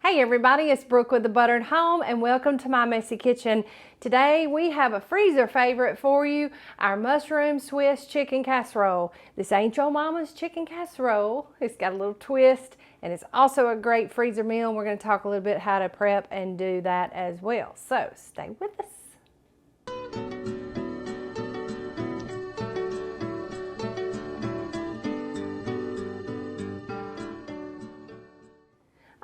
Hey everybody, it's Brooke with The Buttered Home and welcome to my messy kitchen. Today we have a freezer favorite for you, our mushroom Swiss chicken casserole. This ain't your mama's chicken casserole. It's got a little twist and it's also a great freezer meal. We're going to talk a little bit how to prep and do that as well. So stay with us.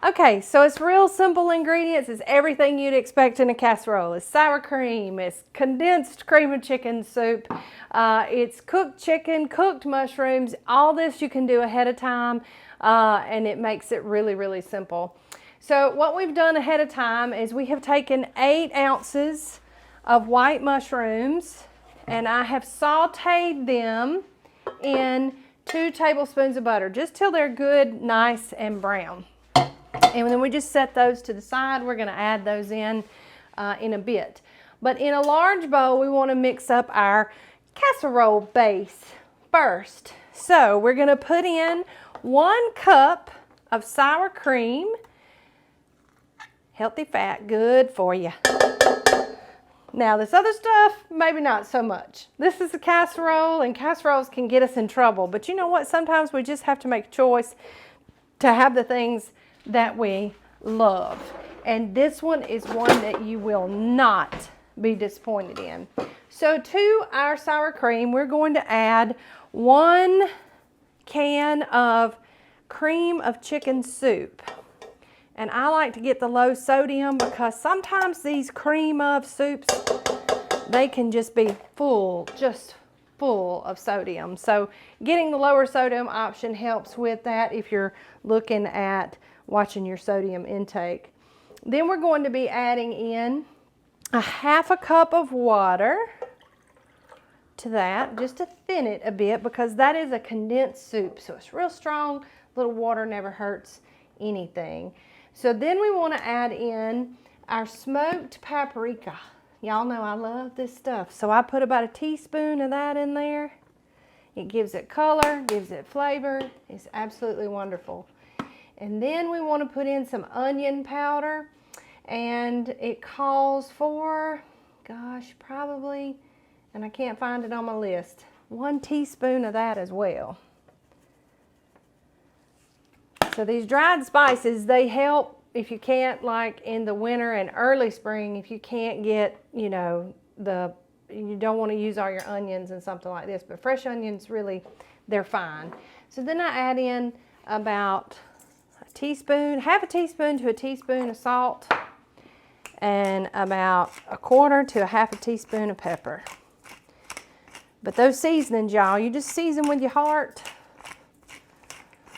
Okay, so it's real simple ingredients. It's everything you'd expect in a casserole. It's sour cream, it's condensed cream of chicken soup, it's cooked chicken, cooked mushrooms. All this you can do ahead of time and it makes it really, really simple. So what we've done ahead of time is we have taken 8 ounces of white mushrooms and I have sauteed them in 2 tablespoons of butter, just till they're good, nice, and brown. And then we just set those to the side. We're going to add those in a bit. But in a large bowl, we want to mix up our casserole base first. So we're going to put in 1 cup of sour cream. Healthy fat, good for you. Now this other stuff, maybe not so much. This is a casserole and casseroles can get us in trouble. But you know what? Sometimes we just have to make a choice to have the things that we love, and this one is one that you will not be disappointed in. So to our sour cream, we're going to add 1 can of cream of chicken soup, and I like to get the low sodium because sometimes these cream of soups, they can just be full of sodium. So getting the lower sodium option helps with that if you're looking at watching your sodium intake. Then we're going to be adding in a 1/2 cup of water to that, just to thin it a bit because that is a condensed soup. So it's real strong. A little water never hurts anything. So then we want to add in our smoked paprika. Y'all know I love this stuff. So I put about a teaspoon of that in there. It gives it color, gives it flavor. It's absolutely wonderful. And then we want to put in some onion powder, and it calls for, gosh, probably, and I can't find it on my list, 1 teaspoon of that as well. So these dried spices, they help if you can't, like in the winter and early spring, if you can't get, you know, you don't want to use all your onions and something like this, but fresh onions really, they're fine. So then I add in about a teaspoon, 1/2 teaspoon to a teaspoon of salt, and about 1/4 to a 1/2 teaspoon of pepper. But those seasonings, y'all, you just season with your heart,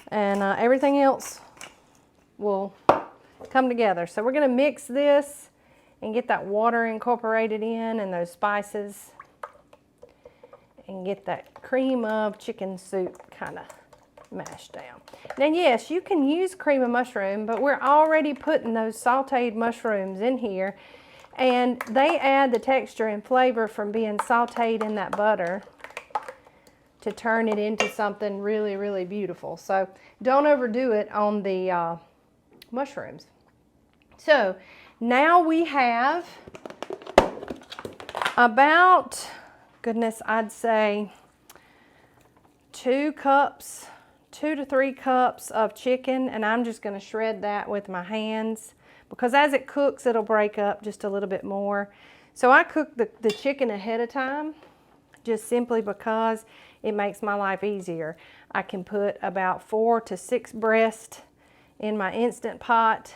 and everything else will come together. So we're going to mix this and get that water incorporated in and those spices and get that cream of chicken soup kind of mashed down. Now yes, you can use cream of mushroom, but we're already putting those sauteed mushrooms in here and they add the texture and flavor from being sauteed in that butter to turn it into something really, really beautiful. So don't overdo it on the mushrooms. So now we have about, goodness, I'd say 2 to 3 cups of chicken, and I'm just going to shred that with my hands because as it cooks it'll break up just a little bit more. So I cook the chicken ahead of time just simply because it makes my life easier. I can put about 4 to 6 breasts in my Instant Pot,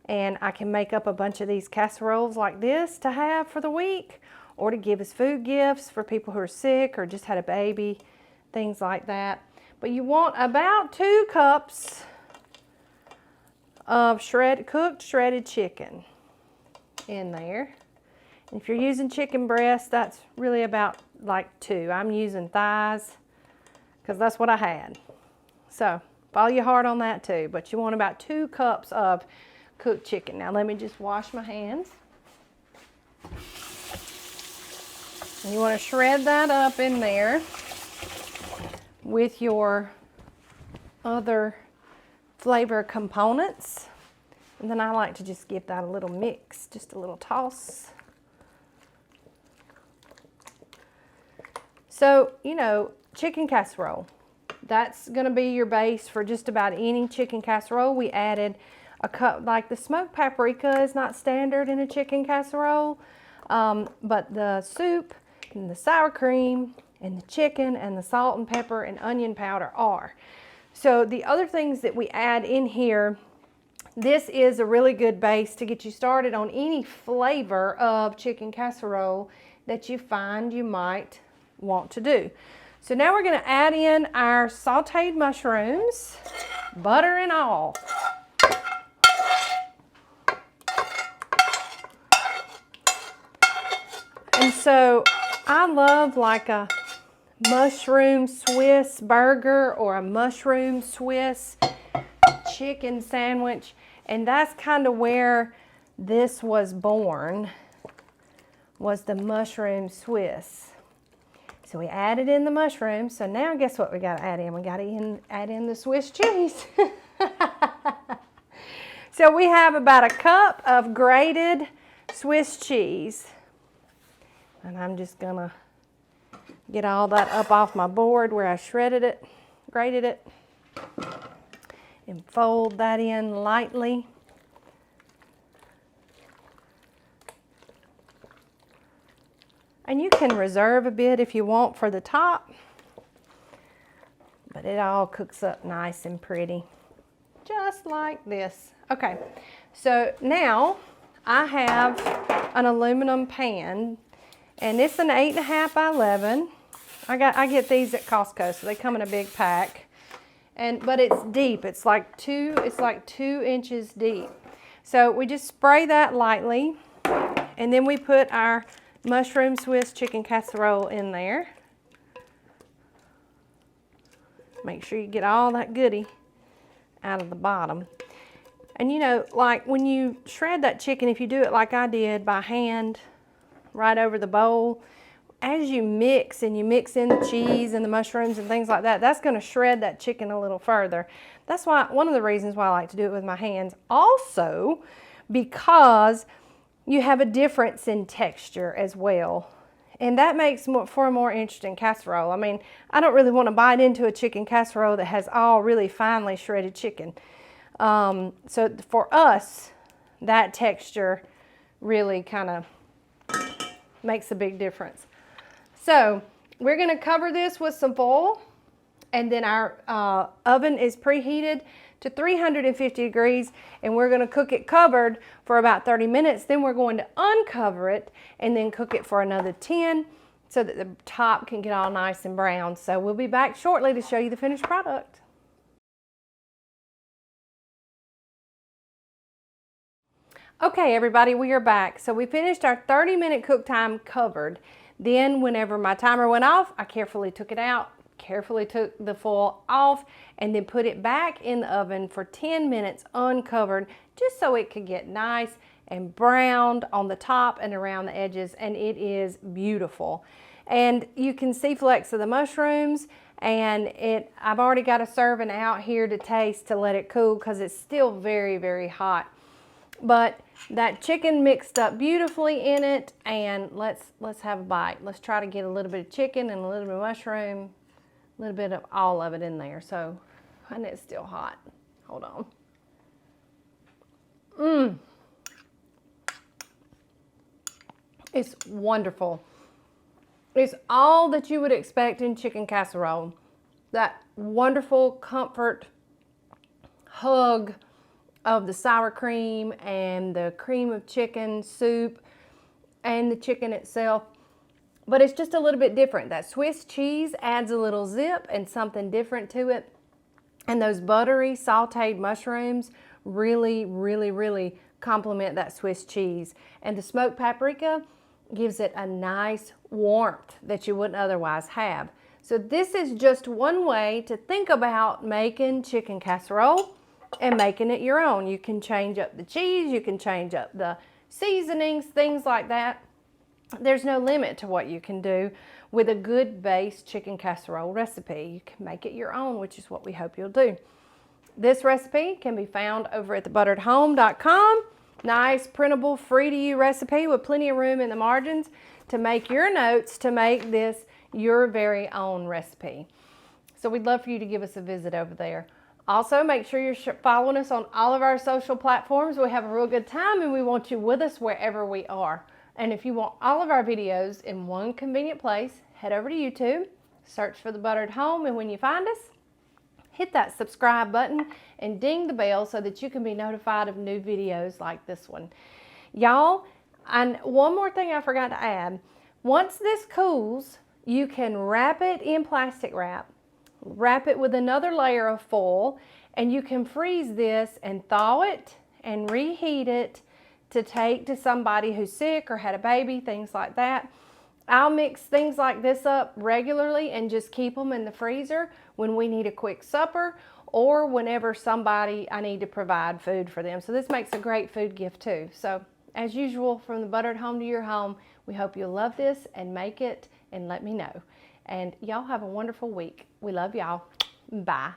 and I can make up a bunch of these casseroles like this to have for the week or to give as food gifts for people who are sick or just had a baby, things like that. But you want about 2 cups of cooked shredded chicken in there. And if you're using chicken breast, that's really about like 2. I'm using thighs because that's what I had. So follow your heart on that too. But you want about 2 cups of cooked chicken. Now let me just wash my hands. And you want to shred that up in there with your other flavor components. And then I like to just give that a little mix, just a little toss. So, you know, chicken casserole, that's gonna be your base for just about any chicken casserole. We added a cup, like the smoked paprika is not standard in a chicken casserole, but the soup and the sour cream and the chicken and the salt and pepper and onion powder are. So the other things that we add in here, this is a really good base to get you started on any flavor of chicken casserole that you find you might want to do. So now we're going to add in our sauteed mushrooms, butter and all. And so I love like a mushroom Swiss burger or a mushroom Swiss chicken sandwich, and that's kind of where this was born, was the mushroom Swiss. So we added in the mushrooms. So now guess what we got to add in? We got to add in the Swiss cheese. So we have about a cup of grated Swiss cheese. And I'm just going to get all that up off my board where I shredded it, grated it, and fold that in lightly. And you can reserve a bit if you want for the top, but it all cooks up nice and pretty, just like this. Okay, so now I have an aluminum pan, and it's an 8.5 by 11. I get these at Costco, so they come in a big pack. But it's deep. It's like 2 inches deep. So we just spray that lightly, and then we put our mushroom Swiss chicken casserole in there. Make sure you get all that goodie out of the bottom. And you know, like when you shred that chicken, if you do it like I did by hand, right over the bowl, as you mix and you mix in the cheese and the mushrooms and things like that, that's going to shred that chicken a little further. That's why, one of the reasons why I like to do it with my hands. Also, because you have a difference in texture as well. And that makes for a more interesting casserole. I mean, I don't really want to bite into a chicken casserole that has all really finely shredded chicken. So for us, that texture really kind of makes a big difference. So we're going to cover this with some foil, and then our oven is preheated to 350 degrees, and we're going to cook it covered for about 30 minutes. Then we're going to uncover it and then cook it for another 10 so that the top can get all nice and brown. So we'll be back shortly to show you the finished product. Okay, everybody, we are back. So we finished our 30-minute cook time covered. Then whenever my timer went off, I carefully took it out, carefully took the foil off, and then put it back in the oven for 10 minutes uncovered, just so it could get nice and browned on the top and around the edges, and it is beautiful. And you can see flecks of the mushrooms, and I've already got a serving out here to taste to let it cool because it's still very, very hot. But that chicken mixed up beautifully in it, and let's have a bite. Let's try to get a little bit of chicken and a little bit of mushroom, a little bit of all of it in there. So, and it's still hot. Hold on. It's wonderful. It's all that you would expect in chicken casserole. That wonderful comfort hug of the sour cream and the cream of chicken soup and the chicken itself. But it's just a little bit different. That Swiss cheese adds a little zip and something different to it. And those buttery sauteed mushrooms really, really, really complement that Swiss cheese. And the smoked paprika gives it a nice warmth that you wouldn't otherwise have. So this is just one way to think about making chicken casserole and making it your own. You can change up the cheese, you can change up the seasonings, things like that. There's no limit to what you can do with a good base chicken casserole recipe. You can make it your own, which is what we hope you'll do. This recipe can be found over at thebutteredhome.com. Nice, printable, free-to-use recipe with plenty of room in the margins to make your notes to make this your very own recipe. So we'd love for you to give us a visit over there. Also, make sure you're following us on all of our social platforms. We have a real good time and we want you with us wherever we are. And if you want all of our videos in one convenient place, head over to YouTube, search for The Buttered Home, and when you find us, hit that subscribe button and ding the bell so that you can be notified of new videos like this one. Y'all, and one more thing I forgot to add. Once this cools, you can wrap it in plastic wrap, wrap it with another layer of foil, and you can freeze this and thaw it and reheat it to take to somebody who's sick or had a baby, things like that. I'll mix things like this up regularly and just keep them in the freezer when we need a quick supper or whenever I need to provide food for them. So this makes a great food gift too. So as usual, from the buttered home to your home, we hope you'll love this and make it and let me know. And y'all have a wonderful week. We love y'all. Bye.